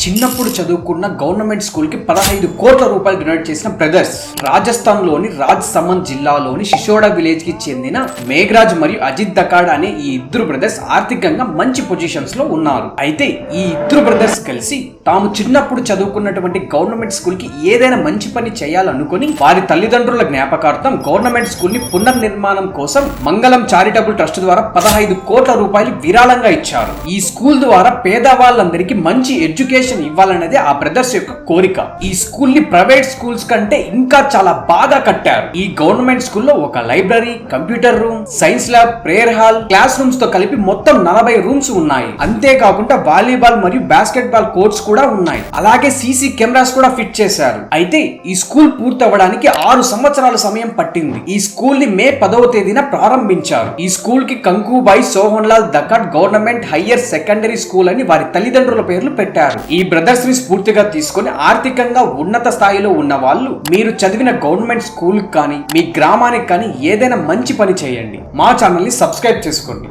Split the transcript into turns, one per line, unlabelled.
చిన్నప్పుడు చదువుకున్న government school కి 15 కోట్ల రూపాయలు డొనేట్ చేసిన బ్రదర్స్ రాజస్థాన్ లోని రాజ్సమంద్ జిల్లాలోని శిశోడా విలేజ్ కి చెందిన మేఘరాజ్ మరియు అజిత్ దకాడ్ అనే ఈ ఇద్దరు బ్రదర్స్ ఆర్థికంగా మంచి పొజిషన్స్ లో ఉన్నారు. అయితే ఈ ఇద్దరు బ్రదర్స్ కలిసి తాము చిన్నప్పుడు చదువుకున్నటువంటి గవర్నమెంట్ స్కూల్ కి ఏదైనా మంచి పని చేయాలనుకుని వారి తల్లిదండ్రుల జ్ఞాపకార్థం గవర్నమెంట్ స్కూల్ ని పునర్నిర్మాణం కోసం మంగళం చారిటబుల్ ట్రస్ట్ ద్వారా 15 కోట్ల రూపాయలు విరాళంగా ఇచ్చారు. ఈ స్కూల్ ద్వారా పేదవాళ్ళందరికీ మంచి ఎడ్యుకేషన్ ఇవ్వాలనేది ఆ బ్రదర్స్ యొక్క కోరిక. ఈ స్కూల్ ని ప్రైవేట్ స్కూల్స్ కంటే ఇంకా చాలా బాగా కట్టారు. ఈ గవర్నమెంట్ స్కూల్లో ఒక library, computer room, science lab, prayer hall, class rooms తో కలిపి మొత్తం 40 రూమ్స్ ఉన్నాయి. అంతేకాకుండా వాలీబాల్ మరియు బాస్కెట్ బాల్ కోర్ట్స్ కూడా ఉన్నాయి. అలాగే సీసీ కెమెరాస్ కూడా ఫిట్ చేశారు. అయితే ఈ స్కూల్ పూర్తవడానికి 6 సంవత్సరాల సమయం పట్టింది. ఈ స్కూల్ ని మే 10వ తేదీన ప్రారంభించారు. ఈ స్కూల్ కి Kankubai Sohan Lal Dakad government higher secondary school అని వారి తల్లిదండ్రుల పేర్లు పెట్టారు. ఈ బ్రదర్స్ ని స్ఫూర్తిగా తీసుకుని ఆర్థికంగా ఉన్నత స్థాయిలో ఉన్న వాళ్ళు మీరు చదివిన గవర్నమెంట్ స్కూల్ కానీ మీ గ్రామానికి కానీ ఏదైనా మంచి పని చేయండి. మా ఛానల్ ని సబ్స్క్రైబ్ చేసుకోండి.